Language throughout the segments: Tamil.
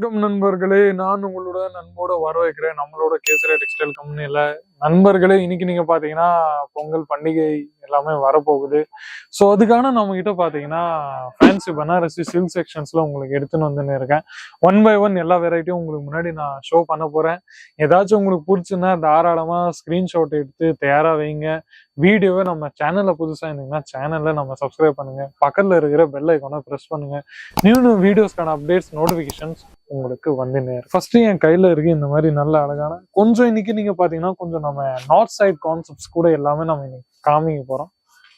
வணக்கம் நண்பர்களே, நான் உங்களோட நண்போட வர வைக்கிறேன் நம்மளோட கேசரி டெக்ஸ்டைல் கம்பெனியில. நண்பர்களே, இன்னைக்கு நீங்க பாத்தீங்கன்னா பொங்கல் பண்டிகை எல்லாமே வரப்போகுது. ஸோ அதுக்கான நம்ம கிட்ட பாத்தீங்கன்னா ஃபேன்சி பனாரசி சில்க் செக்ஷன்ஸ்ல உங்களுக்கு எடுத்துன்னு வந்துன்னு இருக்கேன். ஒன் பை ஒன் எல்லா வெரைட்டியும் உங்களுக்கு முன்னாடி நான் ஷோ பண்ண போறேன். ஏதாச்சும் உங்களுக்கு பிடிச்சுன்னா தாராளமா ஸ்கிரீன்ஷாட் எடுத்து தயாரா வைங்க. வீடியோவை நம்ம சேனல்ல புதுசா இருந்தீங்கன்னா சேனல்ல நம்ம சப்ஸ்கிரைப் பண்ணுங்க. பக்கத்துல இருக்கிற பெல் ஐக்கானை பிரஸ் பண்ணுங்க. நியூ வீடியோஸ்க்கான அப்டேட்ஸ் நோட்டிபிகேஷன்ஸ் உங்களுக்கு வந்து நேரம். ஃபர்ஸ்ட் என் கையில இருக்கு இந்த மாதிரி நல்ல அழகான கொஞ்சம் இன்னைக்கு நீங்க பாத்தீங்கன்னா கொஞ்சம் நம்ம நார்த் சைட் கான்செப்ட்ஸ் கூட எல்லாமே நம்ம இன்னைக்கு காமிக்க போறோம்.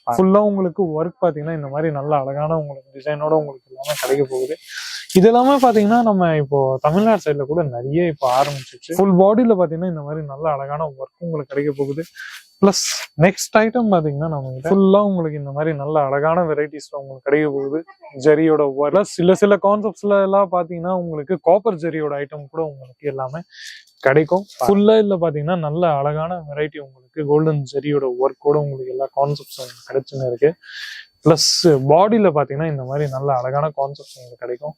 ஃபுல்லா உங்களுக்கு ஒர்க் பாத்தீங்கன்னா இந்த மாதிரி நல்ல அழகான உங்களுக்கு டிசைனோட உங்களுக்கு எல்லாமே கிடைக்க போகுது. இது எல்லாமே பாத்தீங்கன்னா நம்ம இப்போ தமிழ்நாடு சைட்ல கூட நிறைய இப்போ ஆரம்பிச்சிச்சு. ஃபுல் பாடியில பாத்தீங்கன்னா இந்த மாதிரி நல்ல அழகான ஒர்க் உங்களுக்கு கிடைக்க போகுது. பிளஸ் நெக்ஸ்ட் ஐட்டம் பாத்தீங்கன்னா நம்ம ஃபுல்லா உங்களுக்கு இந்த மாதிரி நல்ல அழகான வெரைட்டிஸ்ல உங்களுக்கு கிடைக்க போகுது. ஜெரியோட ஒர்க் சில கான்செப்ட்ஸ்ல எல்லாம் பாத்தீங்கன்னா உங்களுக்கு காப்பர் ஜெரியோட ஐட்டம் கூட உங்களுக்கு எல்லாமே கிடைக்கும். ஃபுல்லா இல்ல பாத்தீங்கன்னா நல்ல அழகான வெரைட்டி உங்களுக்கு கோல்டன் ஜெரியோட ஒர்க்கோட உங்களுக்கு எல்லா கான்செப்ட்ஸும் கிடைச்சுன்னு இருக்கு. பிளஸ் பாடியில பாத்தீங்கன்னா இந்த மாதிரி நல்ல அழகான கான்செப்ட்ஸ் உங்களுக்கு கிடைக்கும்.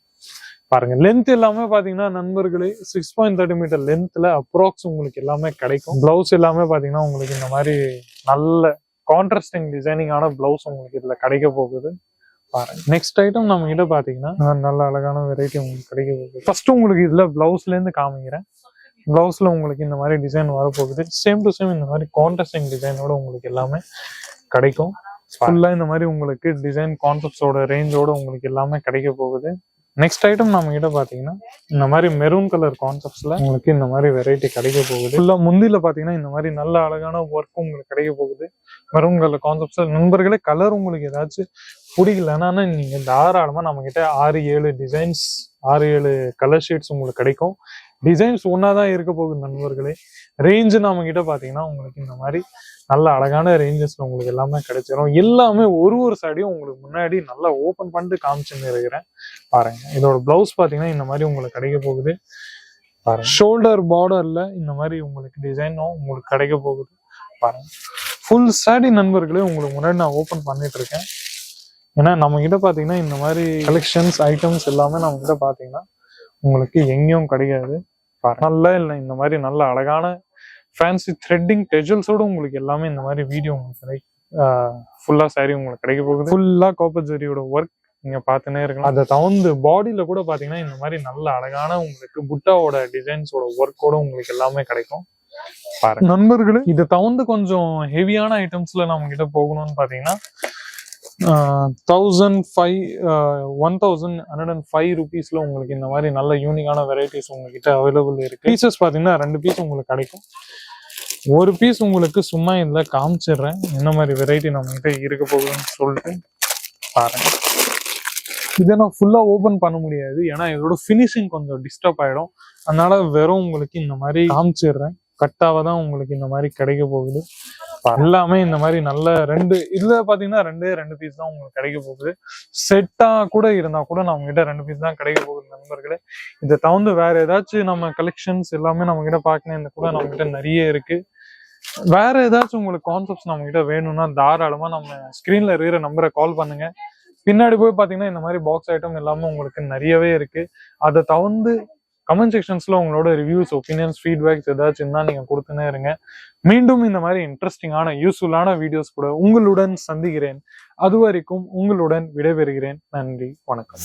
பாருங்க லென்த் எல்லாமே பாத்தீங்கன்னா நண்பர்களே 6.30 மீட்டர் லென்த்ல அப்ராக்ஸ் உங்களுக்கு எல்லாமே கிடைக்கும். பிளவுஸ் எல்லாமே பாத்தீங்கன்னா உங்களுக்கு இந்த மாதிரி நல்ல கான்ட்ராஸ்டிங் டிசைனிங்கான பிளவுஸ் உங்களுக்கு இதுல கிடைக்க போகுது. பாருங்க நெக்ஸ்ட் ஐட்டம் நம்ம கிட்ட பாத்தீங்கன்னா நல்ல அழகான வெரைட்டி உங்களுக்கு கிடைக்க போகுது. ஃபர்ஸ்ட் உங்களுக்கு இதுல பிளவுஸ்ல இருந்து காமிக்கிறேன். பிளவுஸ்ல உங்களுக்கு இந்த மாதிரி டிசைன் வரப்போகுது. சேம் டு சேம் இந்த மாதிரி கான்ட்ராஸ்டிங் டிசைனோட உங்களுக்கு எல்லாமே கிடைக்கும். ஃபுல்லா இந்த மாதிரி உங்களுக்கு டிசைன் கான்செப்ட்ஸோட ரேஞ்சோட உங்களுக்கு எல்லாமே கிடைக்க போகுது. நெக்ஸ்ட் ஐட்டம் நம்ம கிட்ட பாத்தீங்கன்னா இந்த மாதிரி மெரூன் கலர் கான்செப்ட்ஸ்ல உங்களுக்கு இந்த மாதிரி வெரைட்டி கிடைக்க போகுது. ஃபுல்லா முந்தில பாத்தீங்கன்னா இந்த மாதிரி நல்ல அழகான ஒர்க் உங்களுக்கு கிடைக்க போகுது. மெரூன் கலர் கான்செப்ட்ஸ் நண்பர்களே, கலர் உங்களுக்கு ஏதாச்சும் பிடிக்கலன்னா நீங்க தாராளமா நம்ம கிட்ட 6-7 டிசைன்ஸ் 6-7 கலர் ஷேட்ஸ் உங்களுக்கு கிடைக்கும். டிசைன்ஸ் ஒன்னாதான் இருக்க போகுது நண்பர்களே. ரேஞ்சு நம்ம கிட்ட பாத்தீங்கன்னா உங்களுக்கு இந்த மாதிரி நல்ல அழகான ரேஞ்சஸ்ல உங்களுக்கு எல்லாமே கிடைச்சிடும். எல்லாமே ஒரு சைடையும் உங்களுக்கு முன்னாடி நல்லா ஓபன் பண்ணிட்டு காமிச்சுன்னு இருக்கிறேன். பாருங்க இதோட பிளவுஸ் பாத்தீங்கன்னா இந்த மாதிரி உங்களுக்கு கிடைக்க போகுது. பாருங்க ஷோல்டர் பார்டர்ல இந்த மாதிரி உங்களுக்கு டிசைனும் உங்களுக்கு கிடைக்க போகுது. பாருங்க ஃபுல் சாரி நண்பர்களே உங்களுக்கு முன்னாடி நான் ஓபன் பண்ணிட்டு இருக்கேன். ஏன்னா நம்ம கிட்ட பாத்தீங்கன்னா இந்த மாதிரி கலெக்ஷன்ஸ் ஐட்டம்ஸ் எல்லாமே நம்ம கிட்ட பாத்தீங்கன்னா உங்களுக்கு எங்கேயும் கிடைக்காது. நல்லா இல்லை இந்த மாதிரி நல்ல அழகான ஃபேன்சி த்ரெட்டிங் டெஜல்ஸோட உங்களுக்கு எல்லாமே இந்த மாதிரி வீடியோ உங்களுக்கு ஃபுல்லா சாரி உங்களுக்கு கிடைக்க போகுது. ஃபுல்லா காப்பர் ஜெரியோட ஒர்க் நீங்க பார்த்துனே இருக்கலாம். அதை தகுந்த பாடியில கூட பாத்தீங்கன்னா இந்த மாதிரி நல்ல அழகான உங்களுக்கு புட்டாவோட டிசைன்ஸோட ஒர்க்கோட உங்களுக்கு எல்லாமே கிடைக்கும். பாருங்க நண்பர்களே, இதை தகுந்து கொஞ்சம் ஹெவியான ஐட்டம்ஸ்ல நம்ம கிட்ட போகணும்னு பாத்தீங்கன்னா 1105 rupeesல உங்களுக்கு இந்த மாதிரி நல்ல யூனிக்கான வெரைட்டிஸ் உங்ககிட்ட அவைலபிள் இருக்கு. பீசஸ் பாத்தீங்கன்னா 2 பீஸ் உங்களுக்கு கிடைக்கும். ஒரு பீஸ் உங்களுக்கு சும்மா இதுல காமிச்சிடுறேன் என்ன மாதிரி வெரைட்டி நம்ம கிட்ட இருக்க போகுதுன்னு சொல்லிட்டு பாருங்க. இதை நான் ஃபுல்லா ஓபன் பண்ண முடியாது, ஏன்னா இதோட பினிஷிங் கொஞ்சம் டிஸ்டர்ப் ஆயிடும். அதனால வெறும் உங்களுக்கு இந்த மாதிரி காமிச்சிடுறேன். கட்டாவதான் உங்களுக்கு இந்த மாதிரி கிடைக்க போகுது. எல்லாமே இந்த மாதிரி நல்ல இதுல பாத்தீங்கன்னா 2 பீஸ் தான் உங்களுக்கு கிடைக்க போகுது. செட்டா கூட இருந்தா கூட நம்ம கிட்ட 2 பீஸ் தான் கிடைக்க போகுது நண்பர்களே. இதை தகுந்து வேற ஏதாச்சும் நம்ம கலெக்ஷன்ஸ் எல்லாமே நம்ம கிட்ட பாக்கணும் கூட நம்ம கிட்ட நிறைய இருக்கு. வேற ஏதாச்சும் உங்களுக்கு கான்செப்ட்ஸ் நம்ம கிட்ட வேணும்னா தாராளமா நம்ம ஸ்கிரீன்ல இருக்கிற நம்பரை கால் பண்ணுங்க. பின்னாடி போய் பாத்தீங்கன்னா இந்த மாதிரி பாக்ஸ் ஐட்டம் எல்லாமே உங்களுக்கு நிறையவே இருக்கு. அதை தகுந்து கமெண்ட் செக்ஷன்ஸ்ல உங்களோட ரிவ்யூஸ், ஒப்பீனியன்ஸ், ஃபீட்பேக்ஸ் ஏதாச்சும் தான் நீங்க கொடுத்துனே இருங்க. மீண்டும் இந்த மாதிரி இன்ட்ரெஸ்டிங்கான யூஸ்ஃபுல்லான வீடியோஸ் கூட உங்களுடன் சந்திக்கிறேன். அது வரைக்கும் உங்களுடன் விடைபெறுகிறேன். நன்றி, வணக்கம்.